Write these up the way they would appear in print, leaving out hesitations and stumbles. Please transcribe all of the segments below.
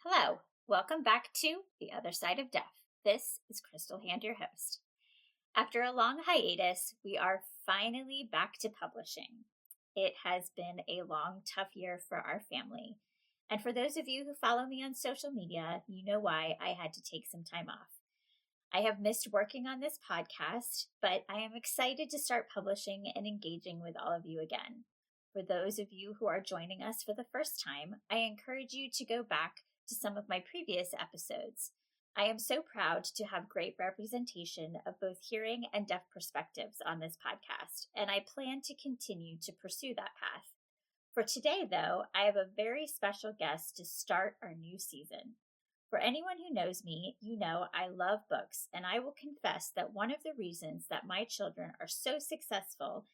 Hello, welcome back to The Other Side of Deaf. This is Crystal Hand, your host. After a long hiatus, we are finally back to publishing. It has been a long, tough year for our family. And for those of you who follow me on social media, you know why I had to take some time off. I have missed working on this podcast, but I am excited to start publishing and engaging with all of you again. For those of you who are joining us for the first time, I encourage you to go back to some of my previous episodes. I am so proud to have great representation of both hearing and deaf perspectives on this podcast, and I plan to continue to pursue that path. For today, though, I have a very special guest to start our new season. For anyone who knows me, you know I love books, and I will confess that one of the reasons that my children are so successful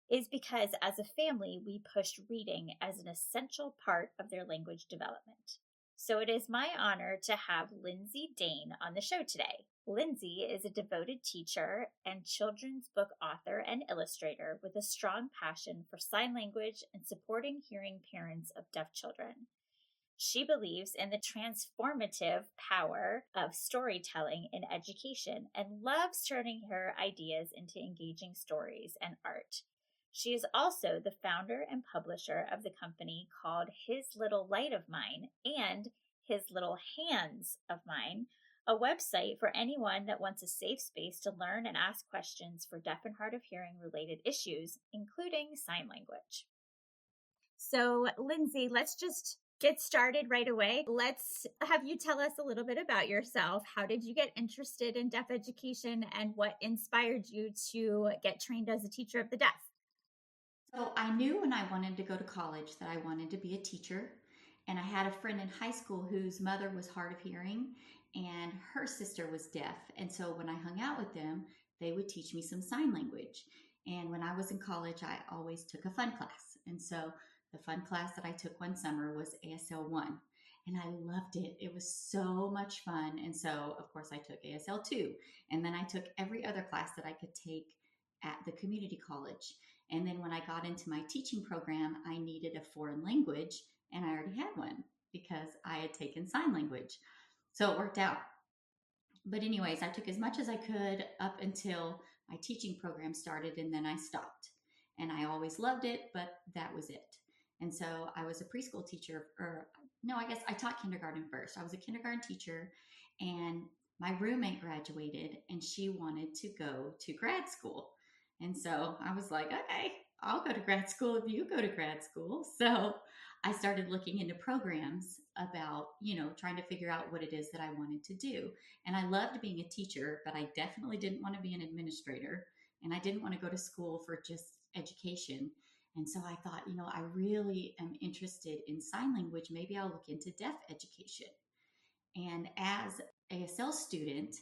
is because as a family, we pushed reading as an essential part of their language development. So it is my honor to have Lindsay Dain on the show today. Lindsay is a devoted teacher and children's book author and illustrator with a strong passion for sign language and supporting hearing parents of deaf children. She believes in the transformative power of storytelling in education and loves turning her ideas into engaging stories and art. She is also the founder and publisher of the company called His Little Light of Mine and His Little Hands of Mine, a website for anyone that wants a safe space to learn and ask questions for deaf and hard of hearing related issues, including sign language. So, Lindsay, let's just get started right away. Let's have you tell us a little bit about yourself. How did you get interested in deaf education and what inspired you to get trained as a teacher of the deaf? So I knew when I wanted to go to college that I wanted to be a teacher. And I had a friend in high school whose mother was hard of hearing and her sister was deaf. And so when I hung out with them, they would teach me some sign language. And when I was in college, I always took a fun class. And so the fun class that I took one summer was ASL 1. And I loved it. It was so much fun. And so, of course, I took ASL 2. And then I took every other class that I could take at the community college. And then when I got into my teaching program, I needed a foreign language, and I already had one because I had taken sign language. So it worked out. But anyways, I took as much as I could up until my teaching program started, and then I stopped. And I always loved it, but that was it. And so I was a preschool teacher, I guess I taught kindergarten first. I was a kindergarten teacher, and my roommate graduated, and she wanted to go to grad school. And so I was like, okay, I'll go to grad school if you go to grad school. So I started looking into programs about, trying to figure out what it is that I wanted to do. And I loved being a teacher, but I definitely didn't want to be an administrator. And I didn't want to go to school for just education. And so I thought, I really am interested in sign language. Maybe I'll look into deaf education. And as ASL student,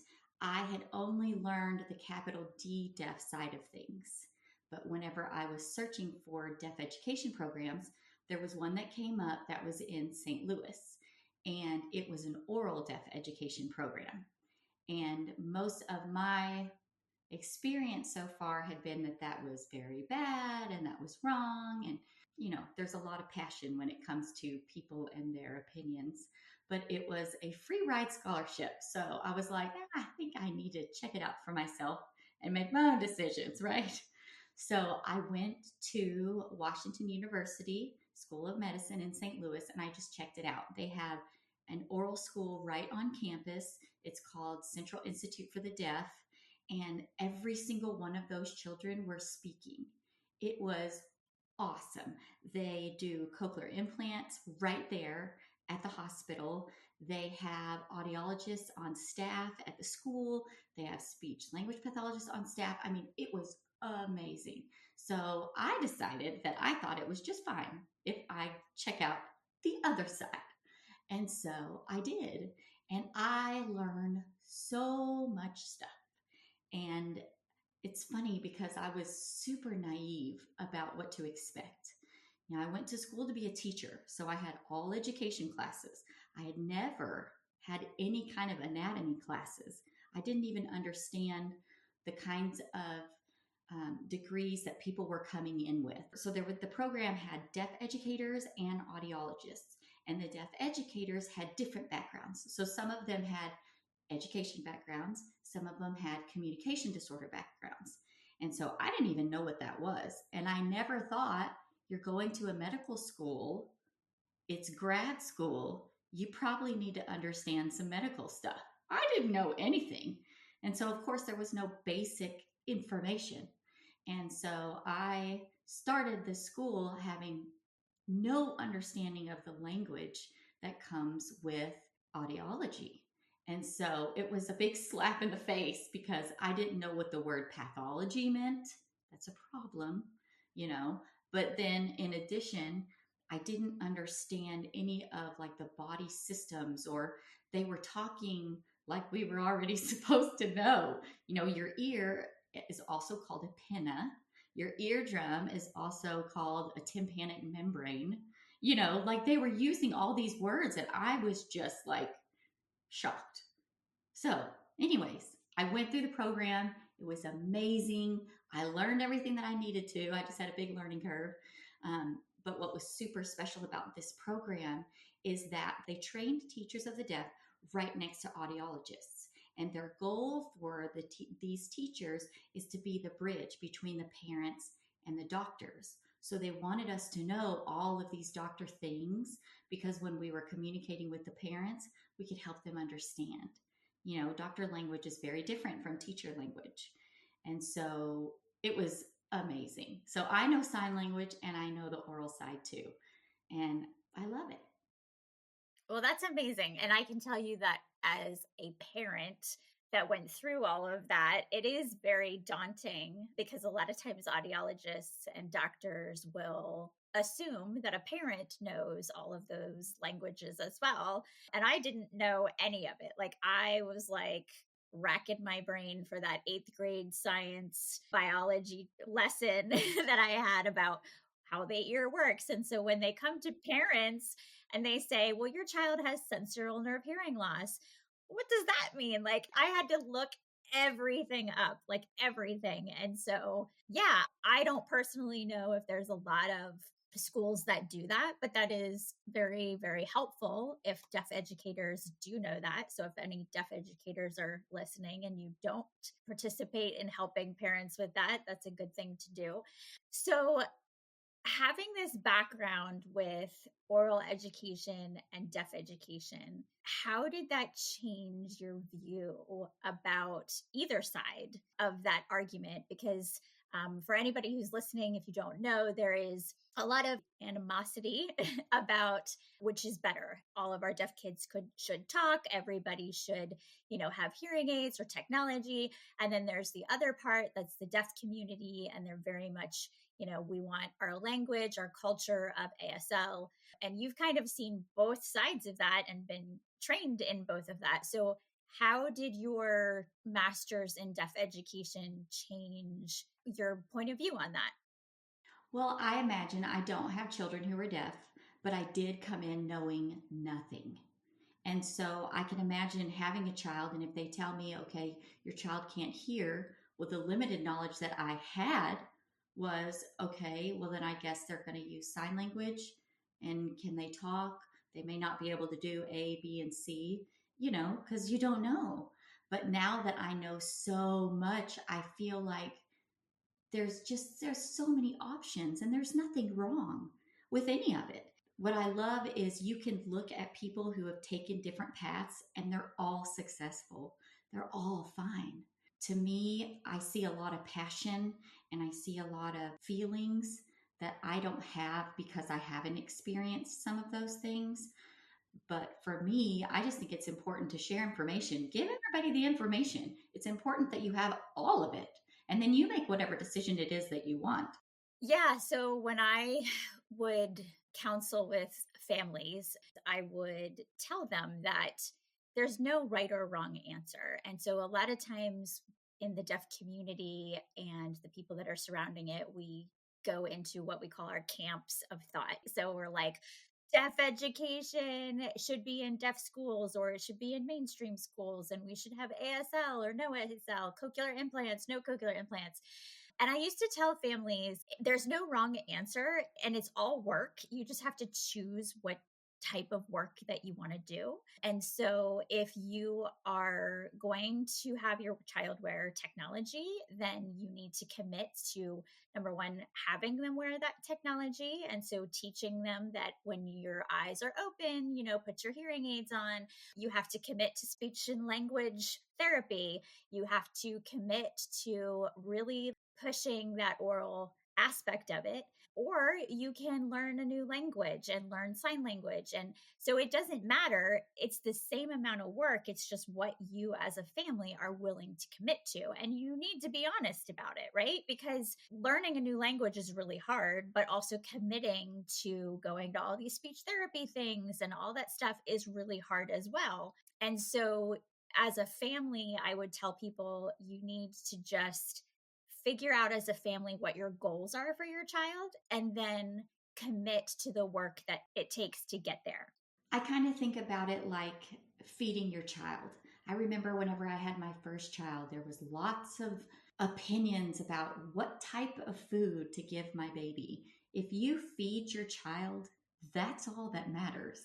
I had only learned the capital D deaf side of things. But whenever I was searching for deaf education programs, there was one that came up that was in St. Louis, and it was an oral deaf education program. And most of my experience so far had been that was very bad and that was wrong. And, there's a lot of passion when it comes to people and their opinions. But it was a free ride scholarship. So I was like, I think I need to check it out for myself and make my own decisions, right? So I went to Washington University School of Medicine in St. Louis, and I just checked it out. They have an oral school right on campus. It's called Central Institute for the Deaf, and every single one of those children were speaking. It was awesome. They do cochlear implants right there at the hospital. They have audiologists on staff at the school. They have speech language pathologists on staff. I mean, it was amazing. So I decided that I thought it was just fine if I check out the other side. And so I did. And I learned so much stuff. And it's funny because I was super naive about what to expect. I went to school to be a teacher, so I had all education classes. I had never had any kind of anatomy classes. I didn't even understand the kinds of degrees that people were coming in with. So the program had deaf educators and audiologists, And the deaf educators had different backgrounds. So some of them had education backgrounds, some of them had communication disorder backgrounds. And so I didn't even know what that was. And I never thought, you're going to a medical school, it's grad school, you probably need to understand some medical stuff. I didn't know anything. And so, of course, there was no basic information. And so I started the school having no understanding of the language that comes with audiology. And so it was a big slap in the face because I didn't know what the word pathology meant. That's a problem, you know. But then in addition, I didn't understand any of like the body systems, or they were talking like we were already supposed to know. You know, your ear is also called a pinna. Your eardrum is also called a tympanic membrane. You know, like they were using all these words and I was just like shocked. So, anyways, I went through the program. It was amazing. I learned everything that I needed to. I just had a big learning curve. But what was super special about this program is that they trained teachers of the deaf right next to audiologists. And their goal for these teachers is to be the bridge between the parents and the doctors. So they wanted us to know all of these doctor things because when we were communicating with the parents, we could help them understand. You know, doctor language is very different from teacher language. And so it was amazing. So I know sign language and I know the oral side too. And I love it. Well, that's amazing. And I can tell you that as a parent that went through all of that, it is very daunting because a lot of times audiologists and doctors will assume that a parent knows all of those languages as well. And I didn't know any of it. Like, I was like, racking my brain for that eighth grade science biology lesson that I had about how the ear works. And so when they come to parents and they say, well, your child has sensorineural nerve hearing loss, what does that mean? Like, I had to look everything up, like everything. And so, yeah, I don't personally know if there's a lot of schools that do that, but that is very, very helpful if deaf educators do know that. So, if any deaf educators are listening and you don't participate in helping parents with that, that's a good thing to do. So, having this background with oral education and deaf education, how did that change your view about either side of that argument? Because for anybody who's listening, if you don't know, there is a lot of animosity about which is better. All of our deaf kids should talk. Everybody should, have hearing aids or technology. And then there's the other part that's the deaf community, and they're very much, we want our language, our culture of ASL. And you've kind of seen both sides of that and been trained in both of that. So how did your master's in deaf education change your point of view on that? Well, I imagine I don't have children who are deaf, but I did come in knowing nothing. And so I can imagine having a child, and if they tell me, okay, your child can't hear, well, the limited knowledge that I had was, okay, well, then I guess they're going to use sign language. And can they talk? They may not be able to do A, B, and C, because you don't know. But now that I know so much, I feel like there's so many options and there's nothing wrong with any of it. What I love is you can look at people who have taken different paths and they're all successful. They're all fine. To me, I see a lot of passion and I see a lot of feelings that I don't have because I haven't experienced some of those things. But for me, I just think it's important to share information. Give everybody the information. It's important that you have all of it. And then you make whatever decision it is that you want. Yeah. So when I would counsel with families, I would tell them that there's no right or wrong answer. And so a lot of times in the deaf community and the people that are surrounding it, we go into what we call our camps of thought. So we're like, deaf education should be in deaf schools, or it should be in mainstream schools, and we should have ASL or no ASL, cochlear implants, no cochlear implants. And I used to tell families there's no wrong answer and it's all work. You just have to choose what type of work that you want to do. And so if you are going to have your child wear technology, then you need to commit to, number one, having them wear that technology. And so teaching them that when your eyes are open, put your hearing aids on. You have to commit to speech and language therapy. You have to commit to really pushing that oral aspect of it. Or you can learn a new language and learn sign language. And so it doesn't matter. It's the same amount of work. It's just what you as a family are willing to commit to. And you need to be honest about it, right? Because learning a new language is really hard, but also committing to going to all these speech therapy things and all that stuff is really hard as well. And so as a family, I would tell people you need to just figure out as a family what your goals are for your child and then commit to the work that it takes to get there. I kind of think about it like feeding your child. I remember whenever I had my first child, there was lots of opinions about what type of food to give my baby. If you feed your child, that's all that matters.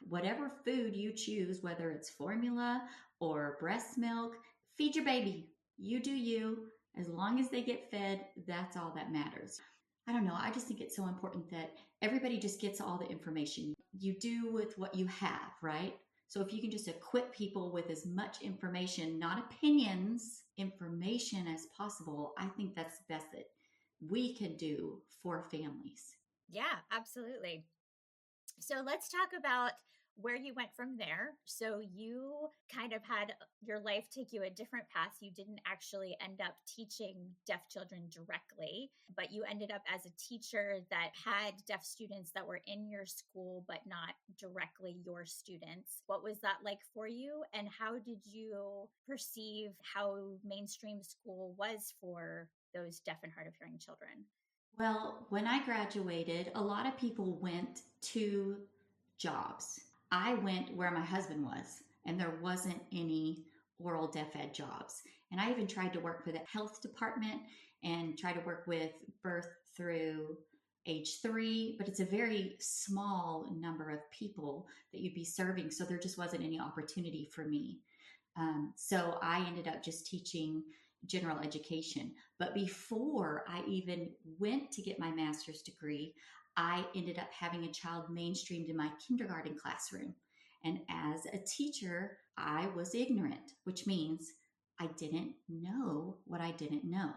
Whatever food you choose, whether it's formula or breast milk, feed your baby. You do you. As long as they get fed, that's all that matters. I don't know. I just think it's so important that everybody just gets all the information. You do with what you have, right? So if you can just equip people with as much information, not opinions, information as possible, I think that's the best that we can do for families. Yeah, absolutely. So let's talk about where you went from there. So you kind of had your life take you a different path. You didn't actually end up teaching deaf children directly, but you ended up as a teacher that had deaf students that were in your school, but not directly your students. What was that like for you? And how did you perceive how mainstream school was for those deaf and hard of hearing children? Well, when I graduated, a lot of people went to jobs. I went where my husband was, and there wasn't any oral deaf ed jobs. And I even tried to work for the health department and try to work with birth through age 3, but it's a very small number of people that you'd be serving. So there just wasn't any opportunity for me. So I ended up just teaching general education. But before I even went to get my master's degree, I ended up having a child mainstreamed in my kindergarten classroom. And as a teacher, I was ignorant, which means I didn't know what I didn't know.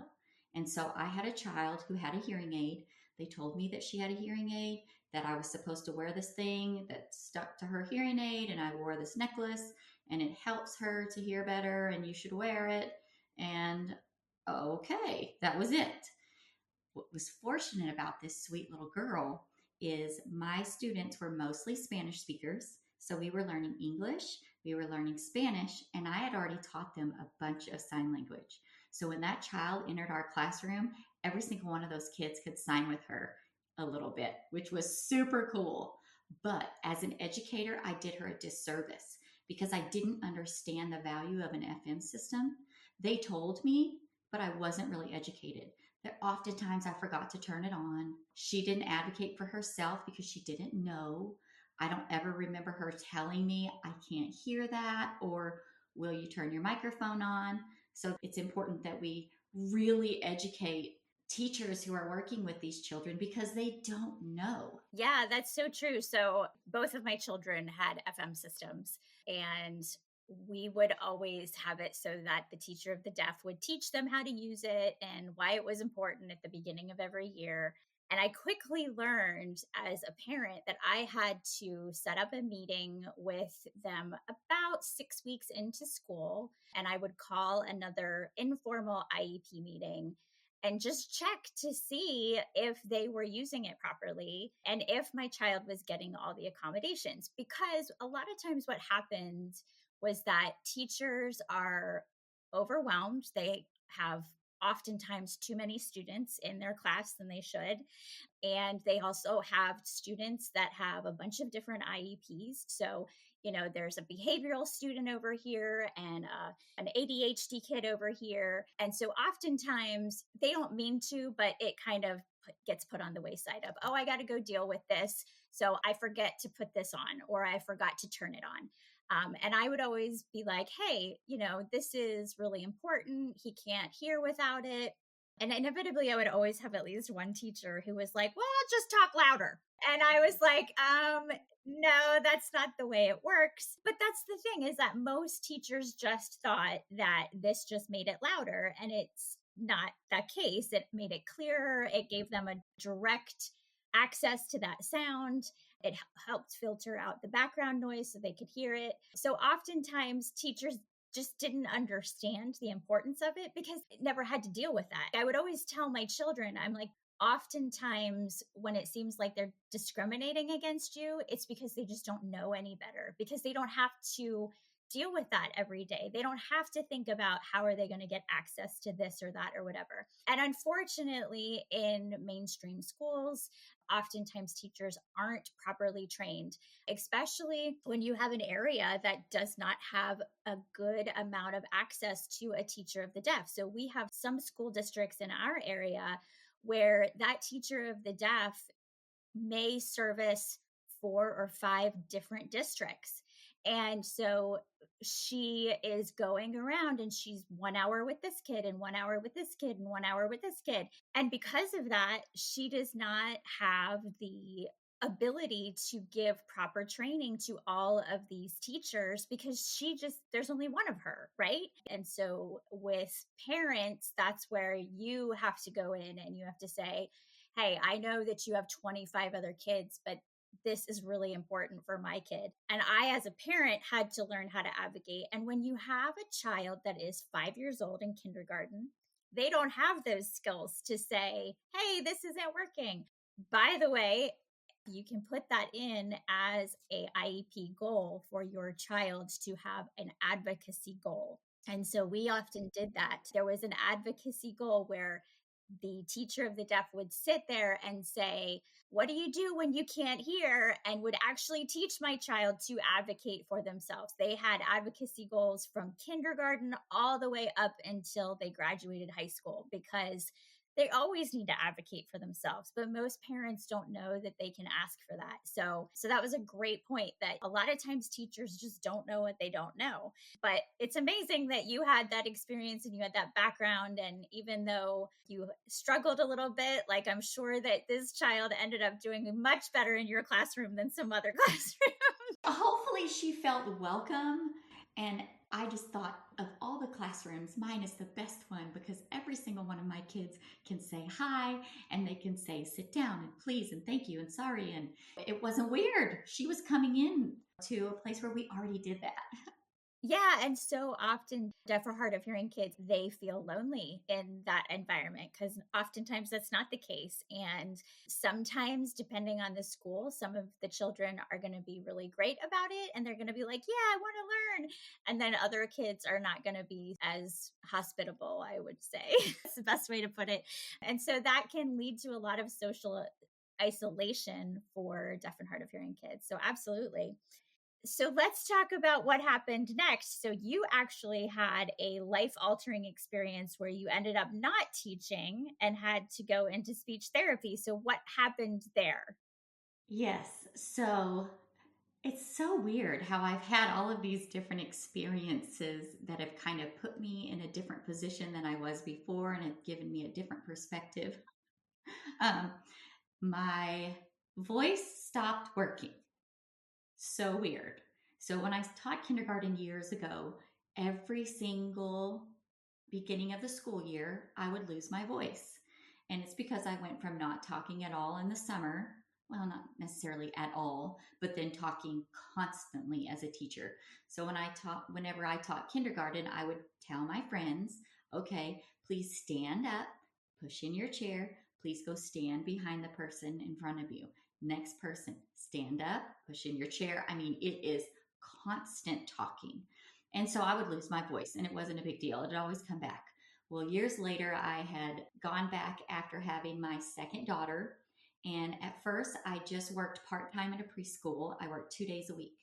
And so I had a child who had a hearing aid. They told me that she had a hearing aid, that I was supposed to wear this thing that stuck to her hearing aid, and I wore this necklace, and it helps her to hear better, and you should wear it. And okay, that was it. What was fortunate about this sweet little girl is my students were mostly Spanish speakers. So we were learning English, we were learning Spanish, and I had already taught them a bunch of sign language. So when that child entered our classroom, every single one of those kids could sign with her a little bit, which was super cool. But as an educator, I did her a disservice because I didn't understand the value of an FM system. They told me, but I wasn't really educated. That oftentimes I forgot to turn it on. She didn't advocate for herself because she didn't know. I don't ever remember her telling me, I can't hear that, or will you turn your microphone on? So it's important that we really educate teachers who are working with these children because they don't know. Yeah, that's so true. So both of my children had FM systems, and we would always have it so that the teacher of the deaf would teach them how to use it and why it was important at the beginning of every year. And I quickly learned as a parent that I had to set up a meeting with them about 6 weeks into school. And I would call another informal IEP meeting and just check to see if they were using it properly and if my child was getting all the accommodations. Because a lot of times what happened was that teachers are overwhelmed. They have oftentimes too many students in their class than they should. And they also have students that have a bunch of different IEPs. So, there's a behavioral student over here and an ADHD kid over here. And so oftentimes they don't mean to, but it kind of gets put on the wayside of, oh, I got to go deal with this. So I forget to put this on, or I forgot to turn it on. And I would always be like, hey, this is really important. He can't hear without it. And inevitably, I would always have at least one teacher who was like, well, just talk louder. And I was like, no, that's not the way it works. But that's the thing, is that most teachers just thought that this just made it louder. And it's not that case. It made it clearer. It gave them a direct access to that sound. It helped filter out the background noise so they could hear it. So oftentimes teachers just didn't understand the importance of it because it never had to deal with that. I would always tell my children, I'm like, oftentimes when it seems like they're discriminating against you, it's because they just don't know any better, because they don't have to deal with that every day. They don't have to think about how are they going to get access to this or that or whatever. And unfortunately, in mainstream schools, oftentimes teachers aren't properly trained, especially when you have an area that does not have a good amount of access to a teacher of the deaf. So we have some school districts in our area where that teacher of the deaf may service 4 or 5 different districts. And so she is going around and she's 1 hour with this kid and 1 hour with this kid and 1 hour with this kid. And because of that, she does not have the ability to give proper training to all of these teachers because there's only one of her, right? And so with parents, that's where you have to go in and you have to say, hey, I know that you have 25 other kids, but this is really important for my kid. And I, as a parent, had to learn how to advocate. And when you have a child that is 5 years old in kindergarten, they don't have those skills to say, hey, this isn't working. By the way, you can put that in as a IEP goal for your child to have an advocacy goal. And so we often did that. There was an advocacy goal where the teacher of the deaf would sit there and say, what do you do when you can't hear? And would actually teach my child to advocate for themselves. They had advocacy goals from kindergarten all the way up until they graduated high school, because they always need to advocate for themselves, but most parents don't know that they can ask for that. So that was a great point, that a lot of times teachers just don't know what they don't know. But it's amazing that you had that experience and you had that background. And even though you struggled a little bit, like, I'm sure that this child ended up doing much better in your classroom than some other classroom. Hopefully she felt welcome. And I just thought, of all the classrooms, mine is the best one, because every single one of my kids can say hi, and they can say sit down and please and thank you and sorry. And it wasn't weird. She was coming in to a place where we already did that. Yeah. And so often deaf or hard of hearing kids, they feel lonely in that environment, because oftentimes that's not the case. And sometimes, depending on the school, some of the children are going to be really great about it. And they're going to be like, yeah, I want to learn. And then other kids are not going to be as hospitable, I would say. That's the best way to put it. And so that can lead to a lot of social isolation for deaf and hard of hearing kids. So absolutely. So let's talk about what happened next. So you actually had a life-altering experience where you ended up not teaching and had to go into speech therapy. So what happened there? Yes. So it's so weird how I've had all of these different experiences that have kind of put me in a different position than I was before, and have given me a different perspective. Um, my voice stopped working. So weird. So when I taught kindergarten years ago, every single beginning of the school year, I would lose my voice. And it's because I went from not talking at all in the summer, well, not necessarily at all, but then talking constantly as a teacher. So whenever I taught kindergarten, I would tell my friends, okay, please stand up, push in your chair, please go stand behind the person in front of you. Next person, stand up, push in your chair. I mean, it is constant talking. And so I would lose my voice, and it wasn't a big deal. It would always come back. Well, years later, I had gone back after having my second daughter. And at first, I just worked part-time in a preschool. I worked 2 days a week.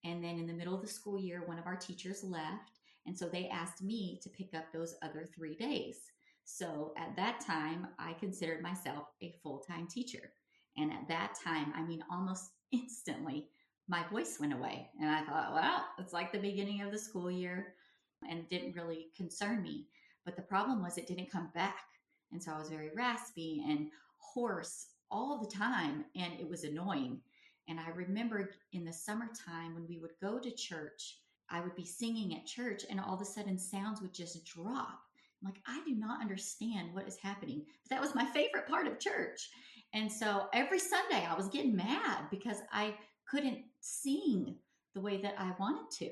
And then in the middle of the school year, one of our teachers left. And so they asked me to pick up those other 3 days. So at that time, I considered myself a full-time teacher. And at that time, I mean, almost instantly, my voice went away. And I thought, well, it's like the beginning of the school year, and it didn't really concern me. But the problem was it didn't come back. And so I was very raspy and hoarse all the time, and it was annoying. And I remember in the summertime when we would go to church, I would be singing at church, and all of a sudden sounds would just drop. I'm like, I do not understand what is happening. But that was my favorite part of church. And so every Sunday I was getting mad because I couldn't sing the way that I wanted to.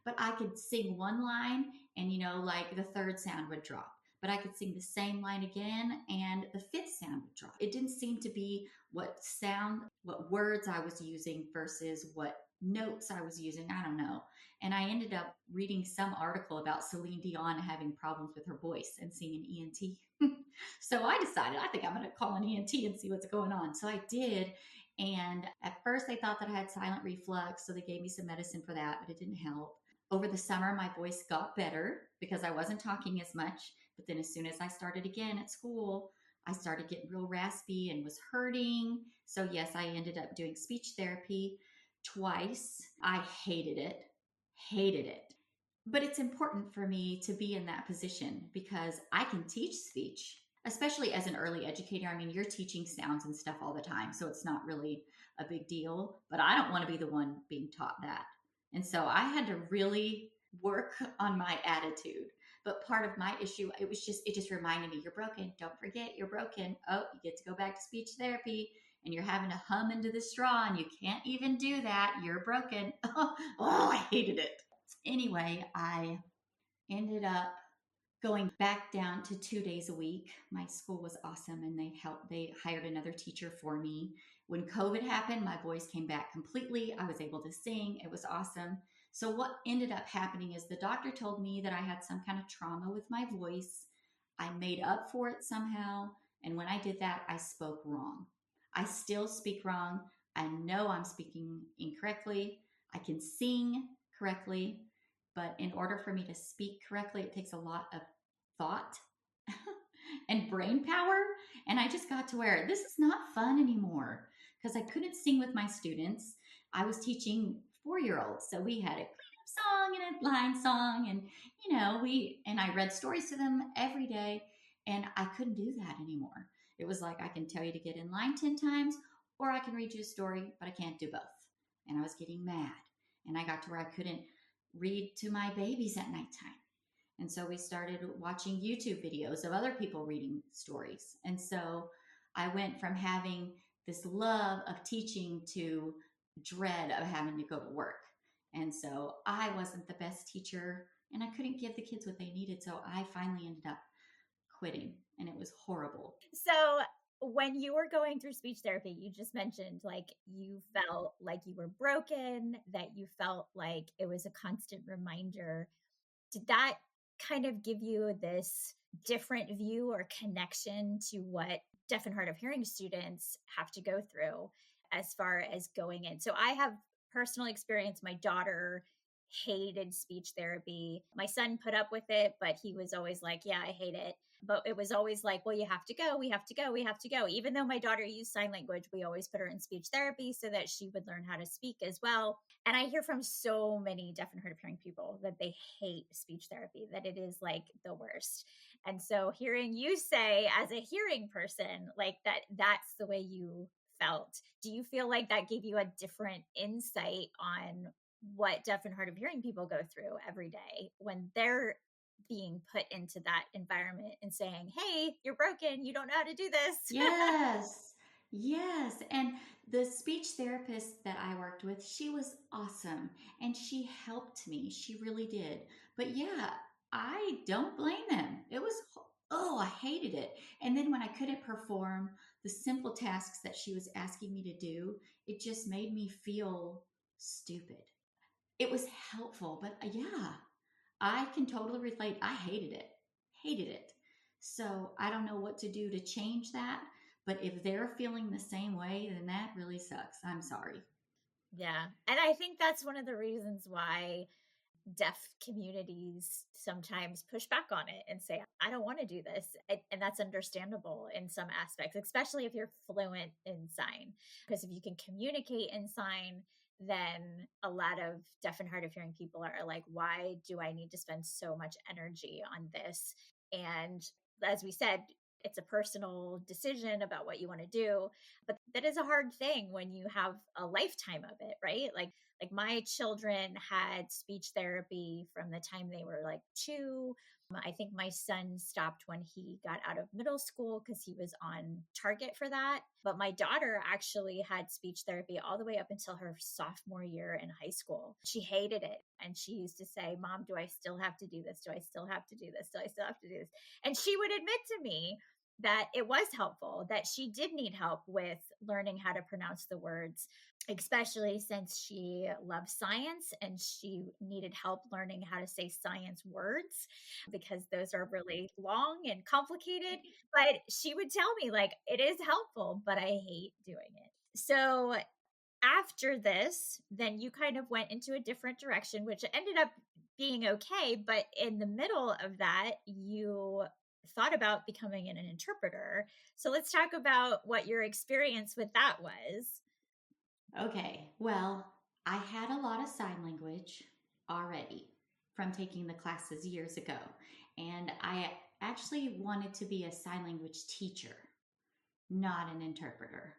But I could sing one line, and like the third sound would drop. But I could sing the same line again and the fifth sound would drop. It didn't seem to be what words I was using versus what notes I was using. I don't know. And I ended up reading some article about Celine Dion having problems with her voice and seeing an ENT. So I decided, I think I'm going to call an ENT and see what's going on. So I did. And at first they thought that I had silent reflux. So they gave me some medicine for that, but it didn't help. Over the summer, my voice got better because I wasn't talking as much. But then as soon as I started again at school, I started getting real raspy and was hurting. So yes, I ended up doing speech therapy twice. I hated it. Hated it. But it's important for me to be in that position because I can teach speech, especially as an early educator. I mean, you're teaching sounds and stuff all the time, so it's not really a big deal, but I don't want to be the one being taught that. And so I had to really work on my attitude. But part of my issue, it just reminded me, you're broken. Don't forget, you're broken. Oh, you get to go back to speech therapy and you're having to hum into the straw and you can't even do that. You're broken. Oh, I hated it. Anyway, I ended up going back down to 2 days a week. My school was awesome and they hired another teacher for me. When COVID happened, my voice came back completely. I was able to sing. It was awesome. So what ended up happening is the doctor told me that I had some kind of trauma with my voice. I made up for it somehow. And when I did that, I spoke wrong. I still speak wrong. I know I'm speaking incorrectly. I can sing correctly. But in order for me to speak correctly, it takes a lot of thought and brain power. And I just got to where this is not fun anymore because I couldn't sing with my students. I was teaching 4-year-olds. So we had a cleanup song and a line song. And, and I read stories to them every day. And I couldn't do that anymore. It was like, I can tell you to get in line 10 times, or I can read you a story, but I can't do both. And I was getting mad. And I got to where I couldn't read to my babies at nighttime. And so we started watching YouTube videos of other people reading stories. And so I went from having this love of teaching to dread of having to go to work. And so I wasn't the best teacher and I couldn't give the kids what they needed. So I finally ended up quitting and it was horrible. So when you were going through speech therapy, you just mentioned like you felt like you were broken, that you felt like it was a constant reminder. Did that kind of give you this different view or connection to what deaf and hard of hearing students have to go through as far as going in? So I have personal experience. My daughter hated speech therapy. My son put up with it, but he was always like, yeah, I hate it. But it was always like, well, you have to go. We have to go. We have to go. Even though my daughter used sign language, we always put her in speech therapy so that she would learn how to speak as well. And I hear from so many deaf and hard of hearing people that they hate speech therapy, that it is like the worst. And so hearing you say as a hearing person, like that's the way you felt. Do you feel like that gave you a different insight on what deaf and hard of hearing people go through every day when they're being put into that environment and saying, hey, you're broken, you don't know how to do this? Yes. And the speech therapist that I worked with, she was awesome and she helped me. She really did. But yeah, I don't blame them. I hated it. And then when I couldn't perform the simple tasks that she was asking me to do, it just made me feel stupid. It was helpful, but yeah, I can totally relate. I hated it. Hated it. So I don't know what to do to change that. But if they're feeling the same way, then that really sucks. I'm sorry. Yeah. And I think that's one of the reasons why deaf communities sometimes push back on it and say, I don't want to do this. And that's understandable in some aspects, especially if you're fluent in sign. Because if you can communicate in sign, then a lot of deaf and hard of hearing people are like, why do I need to spend so much energy on this? And as we said, it's a personal decision about what you want to do, but that is a hard thing when you have a lifetime of it, right? Like my children had speech therapy from the time they were like 2. I think my son stopped when he got out of middle school because he was on target for that. But my daughter actually had speech therapy all the way up until her sophomore year in high school. She hated it. And she used to say, Mom, do I still have to do this? Do I still have to do this? Do I still have to do this? And she would admit to me that it was helpful, that she did need help with learning how to pronounce the words, especially since she loves science and she needed help learning how to say science words because those are really long and complicated. But she would tell me, like, it is helpful, but I hate doing it. So after this, then you kind of went into a different direction, which ended up being okay. But in the middle of that, you thought about becoming an interpreter. So let's talk about what your experience with that was. Okay, well, I had a lot of sign language already from taking the classes years ago. And I actually wanted to be a sign language teacher, not an interpreter,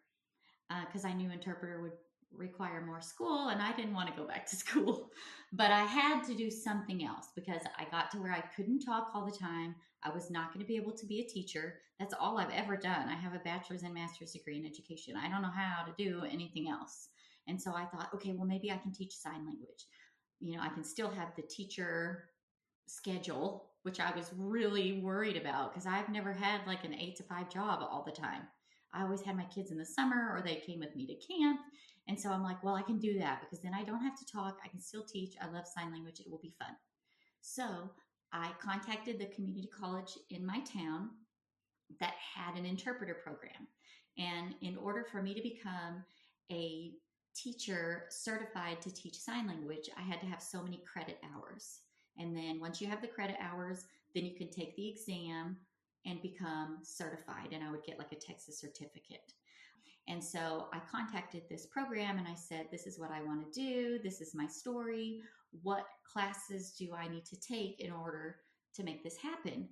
because I knew interpreter would require more school and I didn't want to go back to school. But I had to do something else because I got to where I couldn't talk all the time. I was not going to be able to be a teacher. That's all I've ever done. I have a bachelor's and master's degree in education. I don't know how to do anything else. And so I thought, okay, well, maybe I can teach sign language. You know, I can still have the teacher schedule, which I was really worried about because I've never had like an 8 to 5 job all the time. I always had my kids in the summer or they came with me to camp. And so I'm like, well, I can do that because then I don't have to talk. I can still teach. I love sign language. It will be fun. So I contacted the community college in my town that had an interpreter program. And in order for me to become a teacher certified to teach sign language, I had to have so many credit hours. And then once you have the credit hours, then you can take the exam and become certified. And I would get like a Texas certificate. And so I contacted this program and I said, this is what I want to do. This is my story. What classes do I need to take in order to make this happen?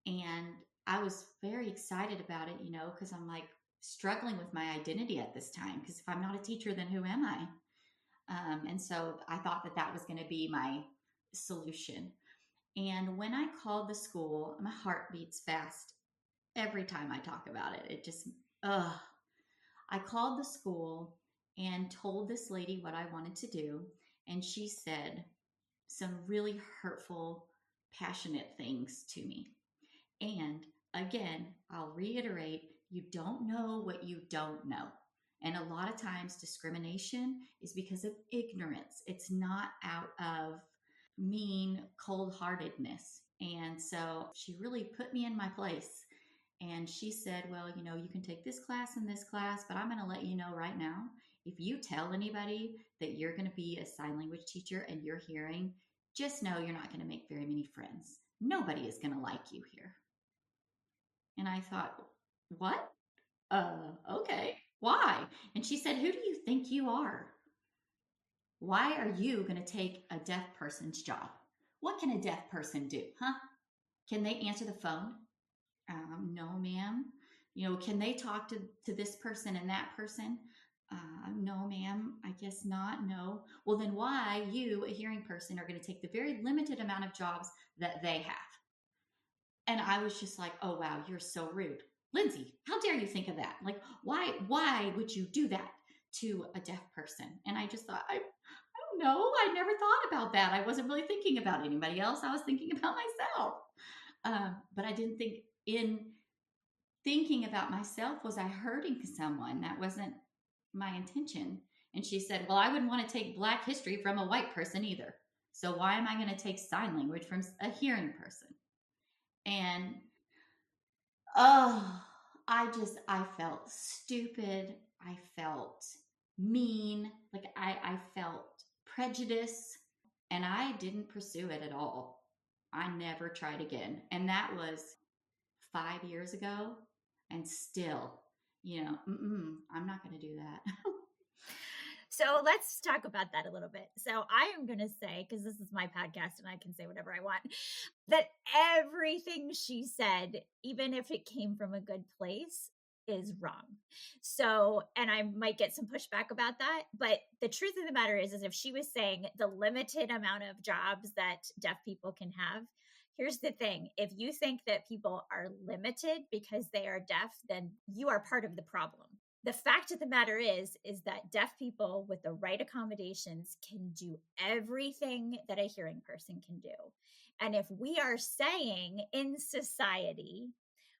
And I was very excited about it, you know, because I'm like struggling with my identity at this time. Because if I'm not a teacher, then who am I? And so I thought that that was going to be my solution. And when I called the school, my heart beats fast every time I talk about it. It just, I called the school and told this lady what I wanted to do. And she said some really hurtful, passionate things to me. And again, I'll reiterate, you don't know what you don't know. And a lot of times discrimination is because of ignorance. It's not out of mean cold-heartedness. And so she really put me in my place. And she said, well, you know, you can take this class and this class, but I'm going to let you know right now, if you tell anybody that you're going to be a sign language teacher and you're hearing, just know you're not going to make very many friends. Nobody is going to like you here. And I thought, what? Okay. Why? And she said, who do you think you are? Why are you going to take a deaf person's job? What can a deaf person do? Huh? Can they answer the phone? No, ma'am. You know, can they talk to this person and that person? No, ma'am. I guess not. No. Well, then why you, a hearing person, are going to take the very limited amount of jobs that they have? And I was just like, oh, wow, you're so rude. Lindsay, how dare you think of that? Like, why would you do that to a deaf person? And I just thought, I don't know. I never thought about that. I wasn't really thinking about anybody else. I was thinking about myself. But I didn't think in thinking about myself, was I hurting someone? That wasn't my intention. And she said, well, I wouldn't want to take Black history from a white person either. So why am I going to take sign language from a hearing person? And I felt stupid. I felt mean. Like I felt prejudice. And I didn't pursue it at all. I never tried again. And that was 5 years ago. And still, I'm not going to do that. So let's talk about that a little bit. So I am going to say, because this is my podcast and I can say whatever I want, that everything she said, even if it came from a good place, is wrong. So, and I might get some pushback about that, but the truth of the matter is if she was saying the limited amount of jobs that deaf people can have, here's the thing. If you think that people are limited because they are deaf, then you are part of the problem. The fact of the matter is that deaf people with the right accommodations can do everything that a hearing person can do. And if we are saying in society,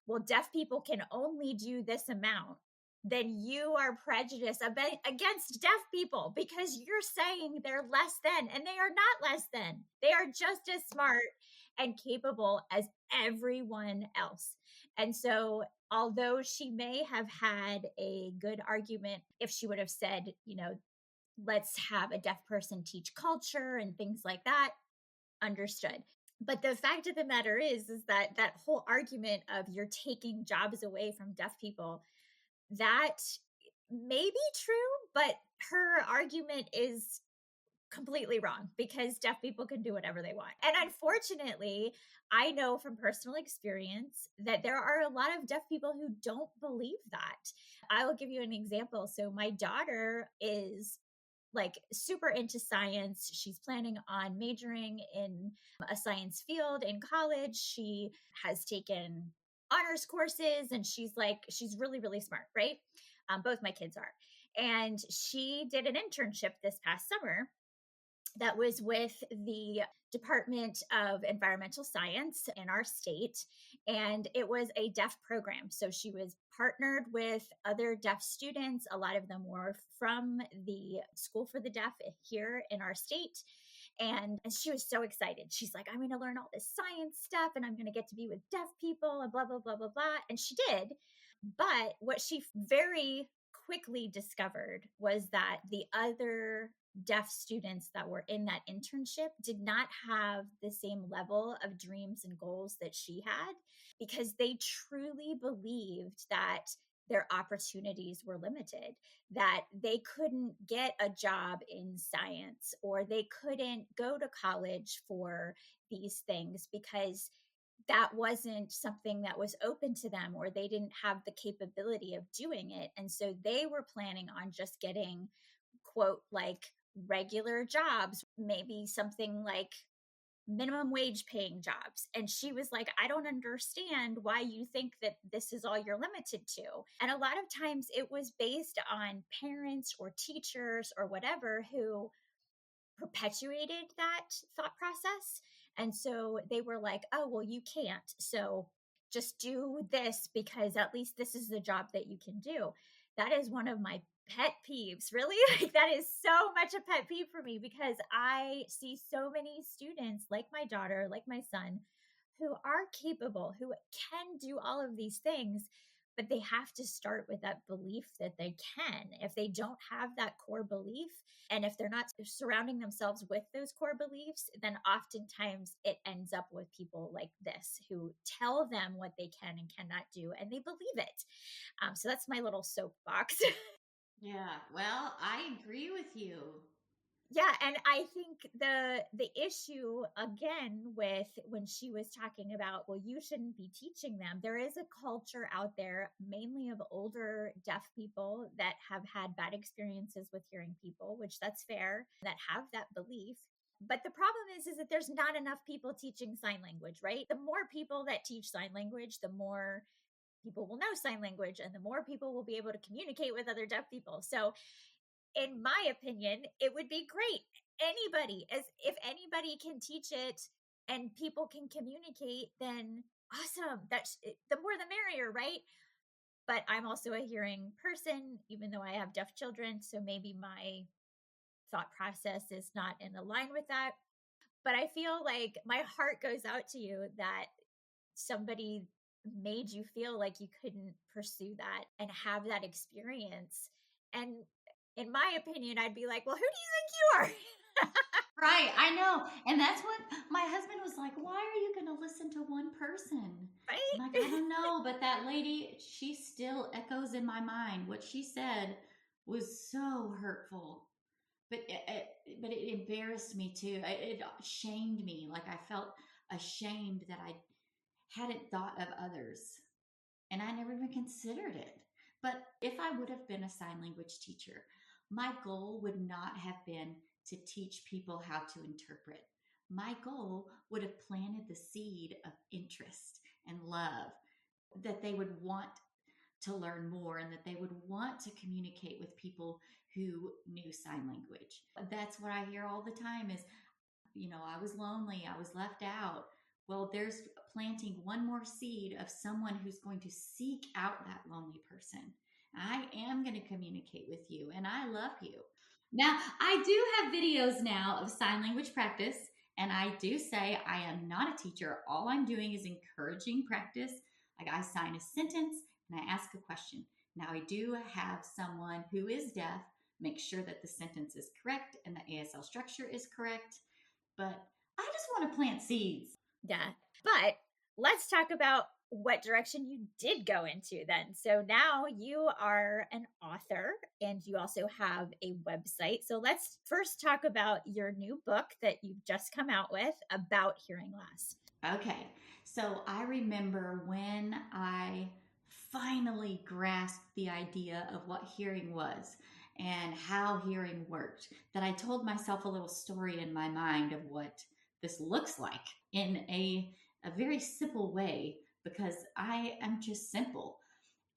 well, deaf people can only do this amount, then you are prejudiced against deaf people because you're saying they're less than, and they are not less than. They are just as smart and capable as everyone else. And so, although she may have had a good argument if she would have said, let's have a deaf person teach culture and things like that, understood. But the fact of the matter is that that whole argument of you're taking jobs away from deaf people, that may be true, but her argument is completely wrong because deaf people can do whatever they want. And unfortunately, I know from personal experience that there are a lot of deaf people who don't believe that. I will give you an example. So my daughter is like super into science. She's planning on majoring in a science field in college. She has taken honors courses and she's really, really smart, right? Both my kids are. And she did an internship this past summer that was with the Department of Environmental Science in our state. And it was a deaf program. So she was partnered with other deaf students. A lot of them were from the School for the Deaf here in our state. And she was so excited. She's like, I'm going to learn all this science stuff and I'm going to get to be with deaf people and blah, blah, blah, blah, blah. And she did. But what she very quickly discovered was that the other deaf students that were in that internship did not have the same level of dreams and goals that she had because they truly believed that their opportunities were limited, that they couldn't get a job in science or they couldn't go to college for these things because that wasn't something that was open to them or they didn't have the capability of doing it. And so they were planning on just getting, quote, like regular jobs, maybe something like minimum wage paying jobs. And she was like, I don't understand why you think that this is all you're limited to. And a lot of times it was based on parents or teachers or whatever who perpetuated that thought process. And so they were like, oh, well, you can't. So just do this because at least this is the job that you can do. That is one of my pet peeves, really. Like that is so much a pet peeve for me because I see so many students like my daughter, like my son, who are capable, who can do all of these things, but they have to start with that belief that they can. If they don't have that core belief, and if they're not surrounding themselves with those core beliefs, then oftentimes it ends up with people like this who tell them what they can and cannot do, and they believe it. So that's my little soapbox. Yeah, well, I agree with you. Yeah, and I think the issue again with when she was talking about, well, you shouldn't be teaching them. There is a culture out there, mainly of older deaf people that have had bad experiences with hearing people, which that's fair, that have that belief. But the problem is that there's not enough people teaching sign language, right? The more people that teach sign language, the more people will know sign language and the more people will be able to communicate with other deaf people. So in my opinion, it would be great. Anybody, as if anybody can teach it and people can communicate, then awesome. That's the more the merrier, right? But I'm also a hearing person, even though I have deaf children. So maybe my thought process is not in line with that. But I feel like my heart goes out to you that somebody made you feel like you couldn't pursue that and have that experience. And in my opinion, I'd be like, well, who do you think you are? Right, I know. And that's what my husband was like, why are you going to listen to one person? I'm like, I Right? don't know, but that lady, she still echoes in my mind. What she said was so hurtful. But it embarrassed me too. It shamed me. Like I felt ashamed that I hadn't thought of others, and I never even considered it. But if I would have been a sign language teacher, my goal would not have been to teach people how to interpret. My goal would have planted the seed of interest and love, that they would want to learn more and that they would want to communicate with people who knew sign language. That's what I hear all the time is, I was lonely, I was left out. Well, there's planting one more seed of someone who's going to seek out that lonely person. I am going to communicate with you and I love you. Now, I do have videos now of sign language practice, and I do say I am not a teacher. All I'm doing is encouraging practice. Like I sign a sentence and I ask a question. Now, I do have someone who is deaf make sure that the sentence is correct and the ASL structure is correct, but I just want to plant seeds. Yeah. But let's talk about what direction you did go into then. So now you are an author and you also have a website. So let's first talk about your new book that you've just come out with about hearing loss. Okay, so I remember when I finally grasped the idea of what hearing was and how hearing worked, that I told myself a little story in my mind of what this looks like in a very simple way, because I am just simple.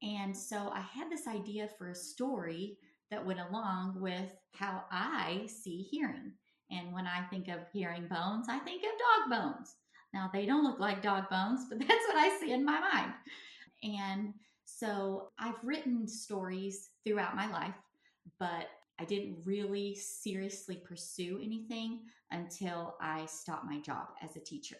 And so I had this idea for a story that went along with how I see hearing. And when I think of hearing bones, I think of dog bones. Now, they don't look like dog bones, but that's what I see in my mind. And so I've written stories throughout my life, but I didn't really seriously pursue anything until I stopped my job as a teacher.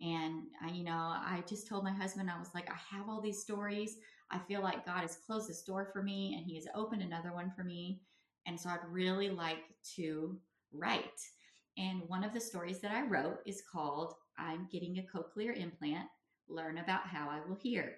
And I just told my husband, I was like, I have all these stories. I feel like God has closed this door for me and he has opened another one for me. And so I'd really like to write. And one of the stories that I wrote is called I'm Getting a Cochlear Implant, Learn About How I Will Hear.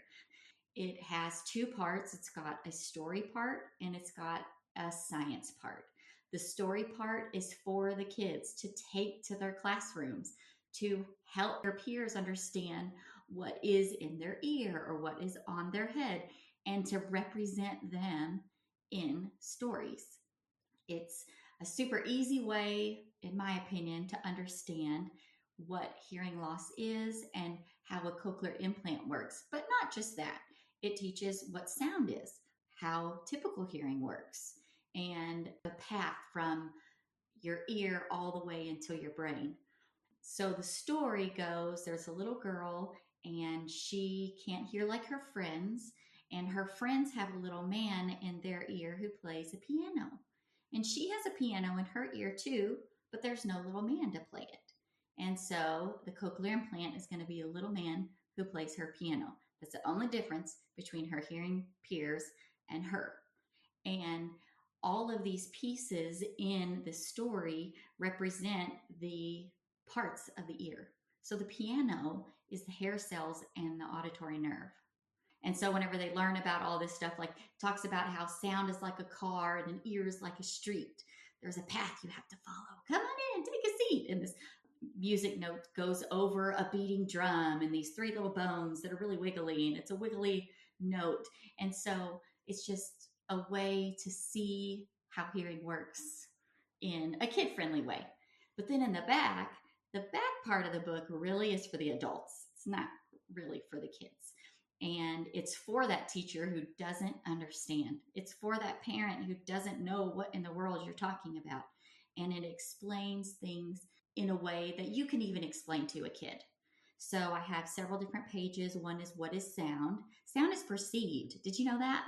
It has two parts. It's got a story part and it's got a science part. The story part is for the kids to take to their classrooms to help their peers understand what is in their ear or what is on their head and to represent them in stories. It's a super easy way, in my opinion, to understand what hearing loss is and how a cochlear implant works. But not just that, it teaches what sound is, how typical hearing works, and the path from your ear all the way into your brain. So the story goes there's a little girl and she can't hear like her friends, and her friends have a little man in their ear who plays a piano. And she has a piano in her ear too, but there's no little man to play it. And so the cochlear implant is going to be a little man who plays her piano. That's the only difference between her hearing peers and her. And all of these pieces in the story represent the parts of the ear. So the piano is the hair cells and the auditory nerve. And so whenever they learn about all this stuff, like talks about how sound is like a car and an ear is like a street. There's a path you have to follow. Come on in, take a seat. And this music note goes over a beating drum and these three little bones that are really wiggly, and it's a wiggly note. And so it's just a way to see how hearing works in a kid-friendly way. But then in the back part of the book really is for the adults. It's not really for the kids. And it's for that teacher who doesn't understand. It's for that parent who doesn't know what in the world you're talking about. And it explains things in a way that you can even explain to a kid. So I have several different pages. One is what is sound? Sound is perceived. Did you know that?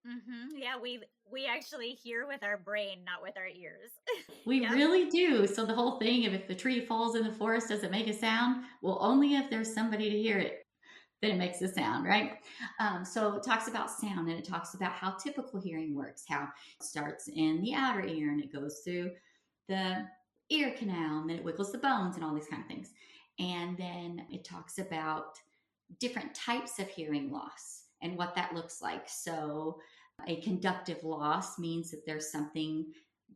Mm-hmm. Yeah, we actually hear with our brain, not with our ears. We Yep. really do. So the whole thing of if the tree falls in the forest, does it make a sound? Well, only if there's somebody to hear it, then it makes a sound, right? So it talks about sound, and it talks about how typical hearing works, how it starts in the outer ear and it goes through the ear canal, and then it wiggles the bones and all these kind of things. And then it talks about different types of hearing loss and what that looks like. So a conductive loss means that there's something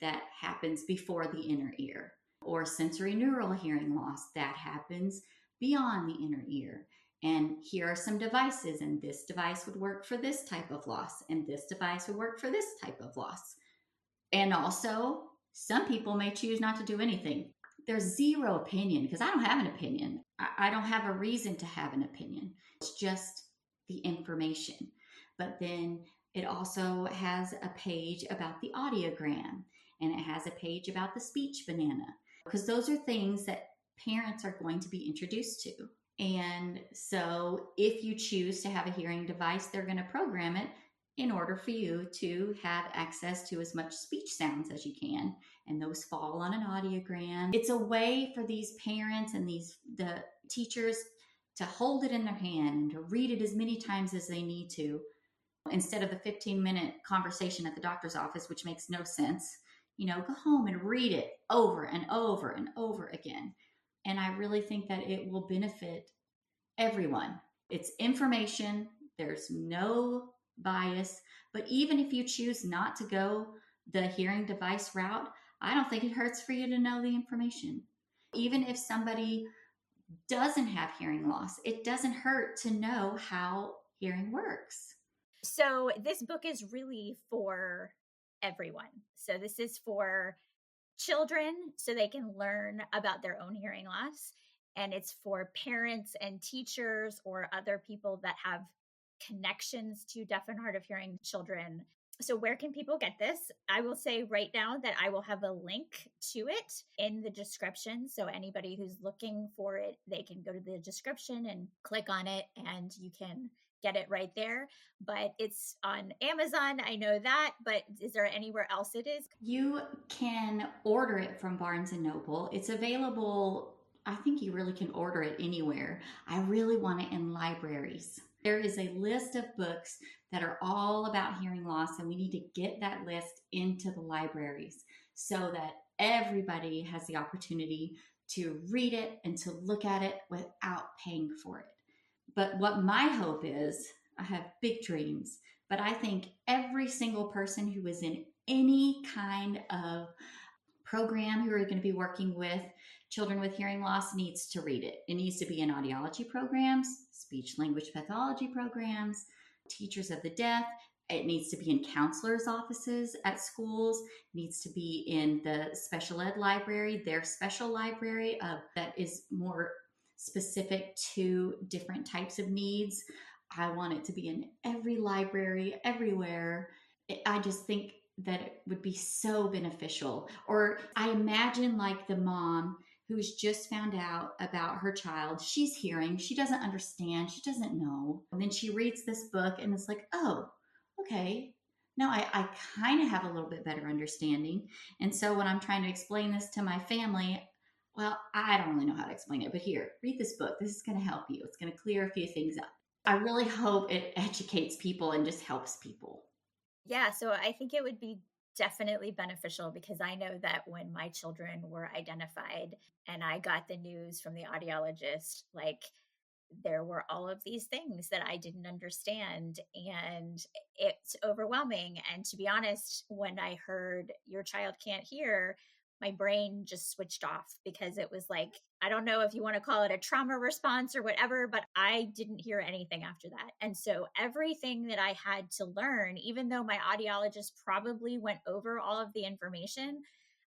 that happens before the inner ear, or sensory neural hearing loss that happens beyond the inner ear. And here are some devices, and this device would work for this type of loss, and this device would work for this type of loss. And also, some people may choose not to do anything. There's zero opinion because I don't have an opinion. I don't have a reason to have an opinion. It's just the information. But then it also has a page about the audiogram, and it has a page about the speech banana, because those are things that parents are going to be introduced to. And so if you choose to have a hearing device, they're going to program it in order for you to have access to as much speech sounds as you can. And those fall on an audiogram. It's a way for these parents and the teachers to hold it in their hand and to read it as many times as they need to, instead of the 15-minute conversation at the doctor's office, which makes no sense. Go home and read it over and over and over again. And I really think that it will benefit everyone. It's information. There's no bias. But even if you choose not to go the hearing device route, I don't think it hurts for you to know the information. Even if somebody doesn't have hearing loss, it doesn't hurt to know how hearing works. So this book is really for everyone. So this is for children so they can learn about their own hearing loss. And it's for parents and teachers or other people that have connections to deaf and hard of hearing children. So where can people get this? I will say right now that I will have a link to it in the description. So anybody who's looking for it, they can go to the description and click on it and you can get it right there. But it's on Amazon. I know that, but is there anywhere else it is? You can order it from Barnes and Noble. It's available. I think you really can order it anywhere. I really want it in libraries. There is a list of books that are all about hearing loss, and we need to get that list into the libraries so that everybody has the opportunity to read it and to look at it without paying for it. But what my hope is, I have big dreams, but I think every single person who is in any kind of program who are going to be working with children with hearing loss needs to read it. It needs to be in audiology programs, speech language pathology programs, teachers of the deaf. It needs to be in counselors' offices at schools. It needs to be in the special ed library, their special library that is more specific to different types of needs. I want it to be in every library, everywhere. I just think that it would be so beneficial. Or I imagine like the mom who's just found out about her child. She's hearing, she doesn't understand, she doesn't know. And then she reads this book and it's like, oh, okay. Now I kind of have a little bit better understanding. And so when I'm trying to explain this to my family, well, I don't really know how to explain it, but here, read this book. This is going to help you. It's going to clear a few things up. I really hope it educates people and just helps people. Yeah, so I think it would be definitely beneficial because I know that when my children were identified and I got the news from the audiologist, like there were all of these things that I didn't understand and it's overwhelming. And to be honest, when I heard your child can't hear, my brain just switched off because it was like, I don't know if you want to call it a trauma response or whatever, but I didn't hear anything after that. And so everything that I had to learn, even though my audiologist probably went over all of the information,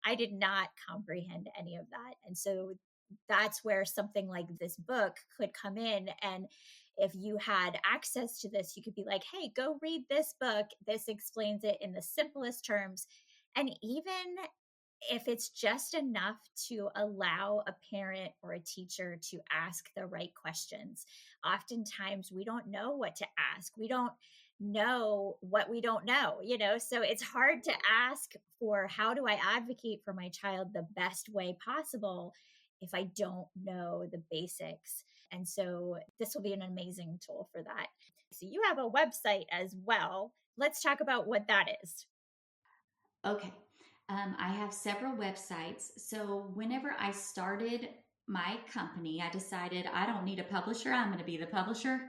I did not comprehend any of that. And so that's where something like this book could come in. And if you had access to this, you could be like, hey, go read this book. This explains it in the simplest terms. And even if it's just enough to allow a parent or a teacher to ask the right questions. Oftentimes we don't know what to ask. We don't know what we don't know, so it's hard to ask for how do I advocate for my child the best way possible if I don't know the basics. And so this will be an amazing tool for that. So you have a website as well. Let's talk about what that is. Okay. I have several websites. So whenever I started my company, I decided I don't need a publisher. I'm going to be the publisher.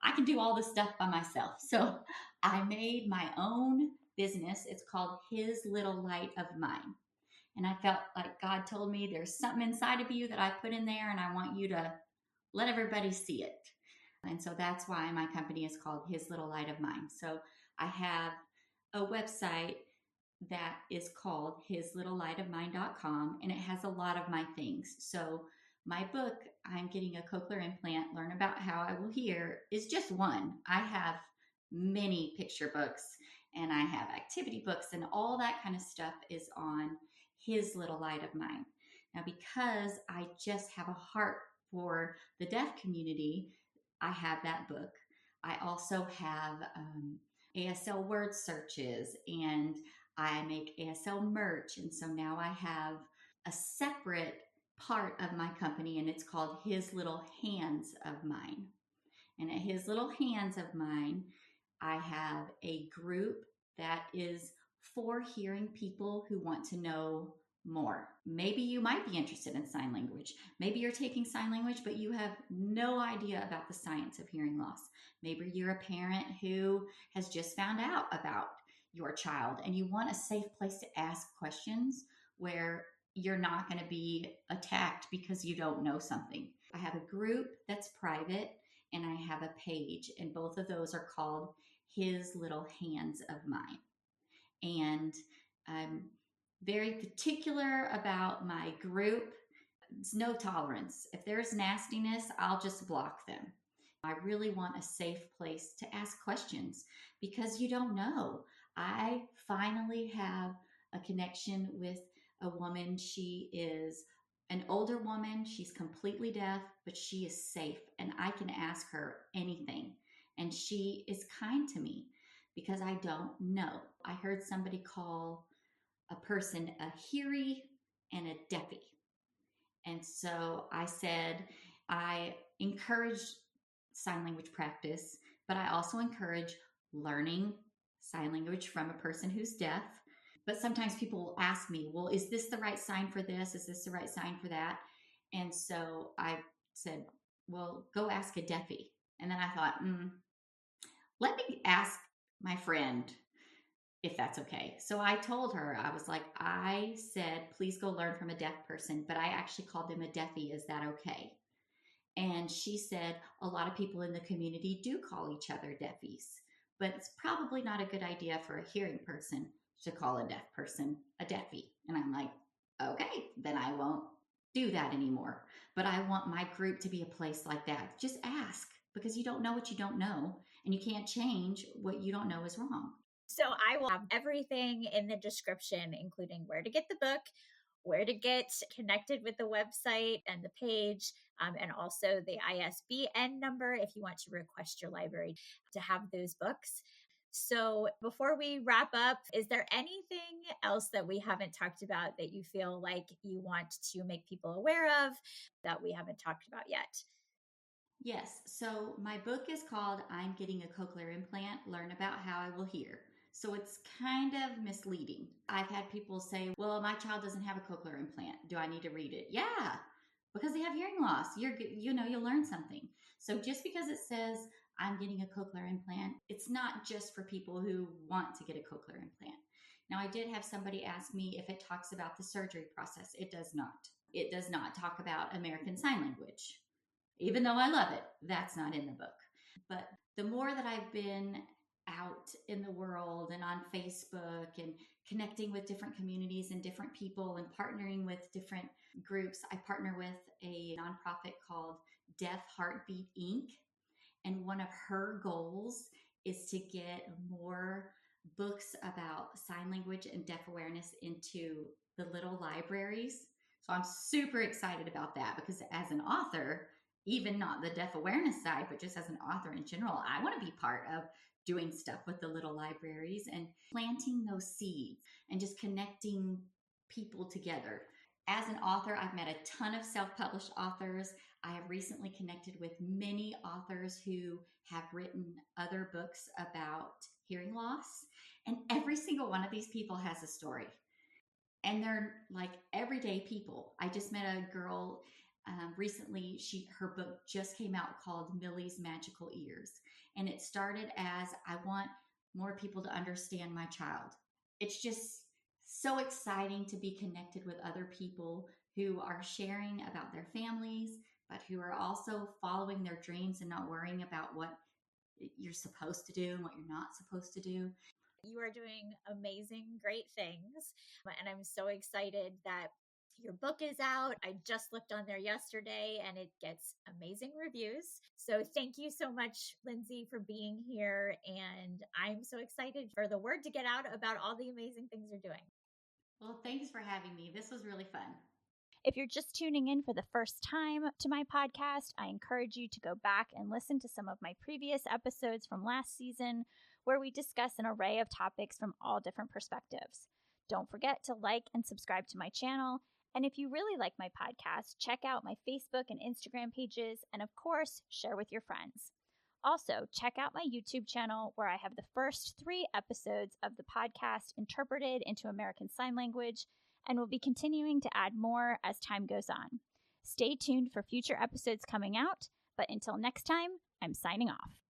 I can do all this stuff by myself. So I made my own business. It's called His Little Light of Mine. And I felt like God told me there's something inside of you that I put in there and I want you to let everybody see it. And so that's why my company is called His Little Light of Mine. So I have a website that is called hislittlelightofmine.com, and it has a lot of my things. So my book, I'm Getting a Cochlear Implant, Learn About How I Will Hear, is just one. I have many picture books and I have activity books, and all that kind of stuff is on His Little Light of Mine. Now, because I just have a heart for the deaf community, I have that book. I also have ASL word searches, and I make ASL merch. And so now I have a separate part of my company, and it's called His Little Hands of Mine. And at His Little Hands of Mine, I have a group that is for hearing people who want to know more. Maybe you might be interested in sign language. Maybe you're taking sign language, but you have no idea about the science of hearing loss. Maybe you're a parent who has just found out about your child and you want a safe place to ask questions where you're not going to be attacked because you don't know something. I have a group that's private and I have a page, and both of those are called His Little Hands of Mine. And I'm very particular about my group. It's no tolerance. If there's nastiness, I'll just block them. I really want a safe place to ask questions because you don't know. I finally have a connection with a woman. She is an older woman. She's completely deaf, but she is safe, and I can ask her anything. And she is kind to me because I don't know. I heard somebody call a person a hearie and a deafy. And so I said, I encourage sign language practice, but I also encourage learning sign language from a person who's deaf. But sometimes people will ask me, well, is this the right sign for this? Is this the right sign for that? And so I said, well, go ask a deafie. And then I thought, let me ask my friend if that's okay. So I told her, I was like, I said, please go learn from a deaf person, but I actually called them a deafie. Is that okay? And she said, a lot of people in the community do call each other deafies, but it's probably not a good idea for a hearing person to call a deaf person a deafie. And I'm like, okay, then I won't do that anymore. But I want my group to be a place like that. Just ask, because you don't know what you don't know, and you can't change what you don't know is wrong. So I will have everything in the description, including where to get the book, where to get connected with the website and the page, and also the ISBN number if you want to request your library to have those books. So before we wrap up, is there anything else that we haven't talked about that you feel like you want to make people aware of that we haven't talked about yet? Yes. So my book is called I'm Getting a Cochlear Implant, Learn About How I Will Hear. So it's kind of misleading. I've had people say, well, my child doesn't have a cochlear implant. Do I need to read it? Yeah, because they have hearing loss. You'll learn something. So just because it says I'm getting a cochlear implant, it's not just for people who want to get a cochlear implant. Now, I did have somebody ask me if it talks about the surgery process. It does not. It does not talk about American Sign Language. Even though I love it, that's not in the book. But the more that I've been out in the world and on Facebook and connecting with different communities and different people and partnering with different groups, I partner with a nonprofit called Deaf Heartbeat Inc. And one of her goals is to get more books about sign language and deaf awareness into the little libraries. So I'm super excited about that because as an author, even not the deaf awareness side, but just as an author in general, I want to be part of doing stuff with the little libraries and planting those seeds and just connecting people together. As an author, I've met a ton of self-published authors. I have recently connected with many authors who have written other books about hearing loss. And every single one of these people has a story. And they're like everyday people. I just met a girl recently. Her book just came out called Millie's Magical Ears. And it started as, I want more people to understand my child. It's just so exciting to be connected with other people who are sharing about their families, but who are also following their dreams and not worrying about what you're supposed to do and what you're not supposed to do. You are doing amazing, great things. And I'm so excited that your book is out. I just looked on there yesterday and it gets amazing reviews. So thank you so much, Lindsay, for being here. And I'm so excited for the word to get out about all the amazing things you're doing. Well, thanks for having me. This was really fun. If you're just tuning in for the first time to my podcast, I encourage you to go back and listen to some of my previous episodes from last season, where we discuss an array of topics from all different perspectives. Don't forget to like and subscribe to my channel. And if you really like my podcast, check out my Facebook and Instagram pages, and of course, share with your friends. Also, check out my YouTube channel, where I have the first 3 episodes of the podcast interpreted into American Sign Language, and will be continuing to add more as time goes on. Stay tuned for future episodes coming out, but until next time, I'm signing off.